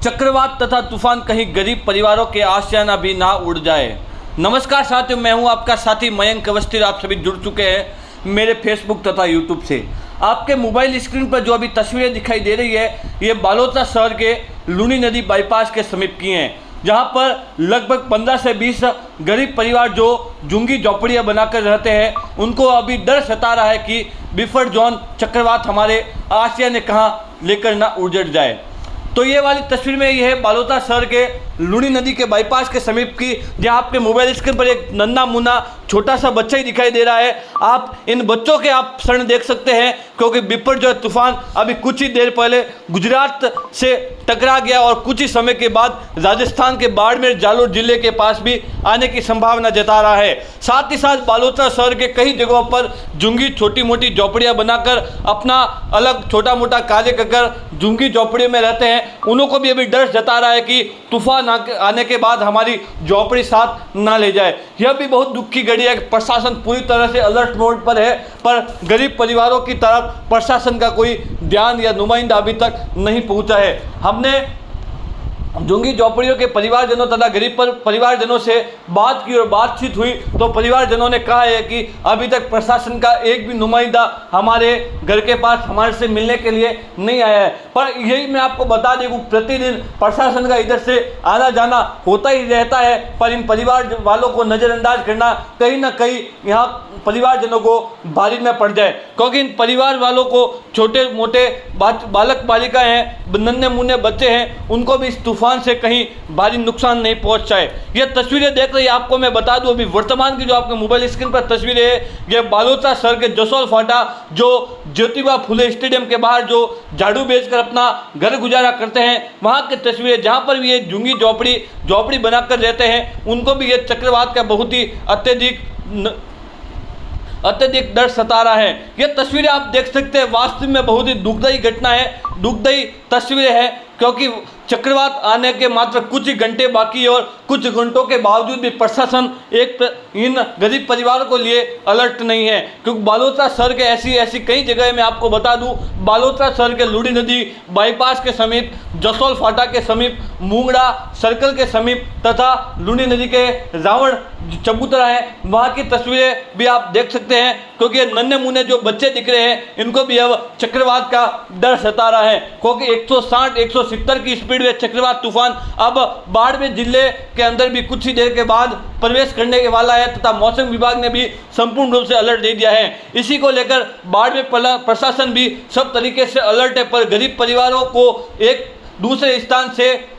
चक्रवात तथा तूफान कहीं गरीब परिवारों के आशियाना भी ना उड़ जाए। नमस्कार साथियों, मैं हूं आपका साथी मयंक अवस्थी। आप सभी जुड़ चुके हैं मेरे फेसबुक तथा यूट्यूब से। आपके मोबाइल स्क्रीन पर जो अभी तस्वीरें दिखाई दे रही है, ये बालोतरा शहर के लूनी नदी बाईपास के समीप की हैं, जहां पर लगभग 15 से 20 गरीब परिवार जो झुग्गी झोपड़ियाँ बनाकर रहते हैं, उनको अभी डर सता रहा है कि बिफर जॉन चक्रवात हमारे आशियाने कहाँ लेकर ना उजड़ जाए। तो ये वाली तस्वीर में ये है बालोतरा शहर के लूनी नदी के बाईपास के समीप की, जहाँ आपके मोबाइल स्क्रीन पर एक नन्हा मुन्ना छोटा सा बच्चा ही दिखाई दे रहा है। आप इन बच्चों के आप क्षण देख सकते हैं, क्योंकि बिपर जो है तूफान अभी कुछ ही देर पहले गुजरात से टकरा गया और कुछ ही समय के बाद राजस्थान के बाड़मेर जालोर जिले के पास भी आने की संभावना जता रहा है। साथ ही साथ बालोतरा शहर के कई जगहों पर झुग्गी छोटी मोटी झोपड़ियाँ बनाकर अपना अलग छोटा मोटा कार्य कर झुग्गी झोपड़ी में रहते हैं, उन्हों को भी अभी डर जता रहा है कि तूफान आने के बाद हमारी झोपड़ी साथ ना ले जाए। यह भी बहुत दुख की घड़ी है। प्रशासन पूरी तरह से अलर्ट मोड पर है, पर गरीब परिवारों की तरफ प्रशासन का कोई ध्यान या नुमाइंदा अभी तक नहीं पहुंचा है। हमने झुग्गी झोपड़ियों के परिवारजनों तथा गरीब परिवारजनों से बात की और बातचीत हुई तो परिवारजनों ने कहा है कि अभी तक प्रशासन का एक भी नुमाइंदा हमारे घर के पास हमारे से मिलने के लिए नहीं आया है। पर यही मैं आपको बता दूं, प्रतिदिन प्रशासन का इधर से आना जाना होता ही रहता है, पर इन परिवार वालों को नज़रअंदाज करना कहीं ना कहीं यहाँ परिवारजनों को भारी न पड़ जाए, क्योंकि इन परिवार वालों को छोटे मोटे बालक बालिकाएँ हैं, नन्हे मुन्ने बच्चे हैं, उनको भी इस तूफान से कहीं भारी नुकसान नहीं पहुंचाए। ये तस्वीरें देख रही आपको मैं बता दूं, अभी वर्तमान की जो आपके मोबाइल स्क्रीन पर तस्वीरें है, ये बालोतरा शहर के जसोल फाटा जो ज्योतिबा फुले स्टेडियम के बाहर जो झाड़ू बेचकर अपना घर गुजारा करते हैं, वहां की तस्वीरें, जहां पर भी ये झुग्गी झोपड़ी बनाकर रहते हैं, उनको भी ये चक्रवात का बहुत ही अत्यधिक डर सता रहा है। ये तस्वीरें आप देख सकते हैं, वास्तव में बहुत ही दुखदायी घटना है, दुखदायी तस्वीरें हैं, क्योंकि चक्रवात आने के मात्र कुछ ही घंटे बाकी और कुछ घंटों के बावजूद भी प्रशासन इन गरीब परिवारों को लिए अलर्ट नहीं है। क्योंकि बालोतरा शहर के ऐसी कई जगह मैं आपको बता दूं, बालोतरा शहर के लूनी नदी बाईपास के समीप, जसोल फाटा के समीप, मूंगड़ा सर्कल के समीप तथा लूनी नदी के रावण चबूतरा है, वहाँ की तस्वीरें भी आप देख सकते हैं। क्योंकि नन्हे मुन्ने जो बच्चे दिख रहे हैं, इनको भी अब चक्रवात का डर सता रहा है, क्योंकि 160-170 की स्पीड में चक्रवात तूफान अब बाड़मेर जिले के अंदर भी कुछ ही देर के बाद प्रवेश करने के वाला है, तथा मौसम विभाग ने भी संपूर्ण रूप से अलर्ट दे दिया है। इसी को लेकर बाड़मेर प्रशासन भी सब तरीके से अलर्ट है, पर गरीब परिवारों को एक दूसरे स्थान से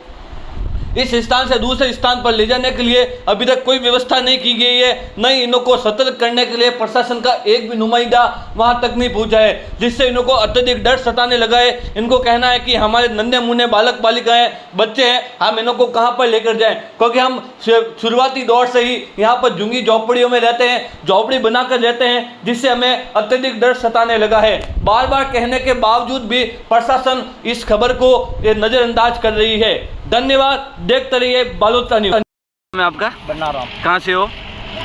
इस स्थान से दूसरे स्थान पर ले जाने के लिए अभी तक कोई व्यवस्था नहीं की गई है, न ही इनको को सतर्क करने के लिए प्रशासन का एक भी नुमाइंदा वहां तक नहीं पहुंचा है, जिससे इनको अत्यधिक डर सताने लगा है। इनको कहना है कि हमारे नन्हे मुन्ने बालक बालिकाएं बच्चे हैं, हम इनको को कहां पर लेकर जाएं, क्योंकि हम शुरुआती दौर से ही यहाँ पर झुग्गी झोपड़ियों में रहते हैं, झोपड़ी बनाकर रहते हैं, जिससे हमें अत्यधिक डर सताने लगा है। बार बार कहने के बावजूद भी प्रशासन इस खबर को नज़रअंदाज कर रही है। धन्यवाद, देखते रहिए बालोतरा न्यूज़। मैं आपका बना रहा हूँ, कहाँ से हो?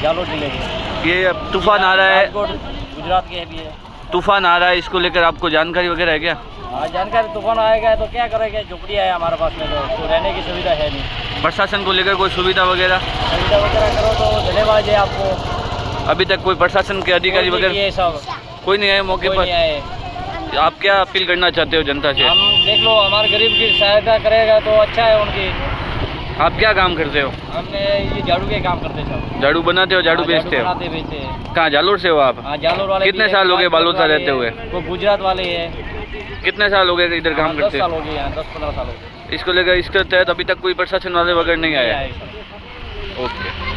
जालोर जिले के। ये तूफान आ रहा है, गुजरात के भी है। तूफान आ रहा है, इसको लेकर आपको जानकारी वगैरह है क्या? हाँ, जानकारी। तूफान आएगा तो क्या करेंगे, झोपड़ी है हमारे पास में, तो रहने की सुविधा है नहीं। प्रशासन को लेकर कोई सुविधा वगैरह करो तो धन्यवाद है आपको। अभी तक कोई प्रशासन के अधिकारी वगैरह सब कोई नहीं आए मौके पर? आप क्या अपील करना चाहते हो जनता से? हम देख लो, हमारे गरीब की सहायता करेगा तो अच्छा है उनकी। आप क्या काम करते हो? हमने ये झाड़ू के काम करते हैं। झाड़ू बनाते हो, झाड़ू बेचते हो? बेचते हैं। कहाँ, जालोर से हो आप? हाँ, जालोर वाले। कितने साल हो गए बालोतरा रहते हुए? वो गुजरात वाले है। कितने साल हो गए इधर काम करते? 10 साल हो गए, 10-15 साल हो गए। इसको लेकर इसके तहत अभी तक कोई प्रशासन वाले वगैरह नहीं आया? ओके।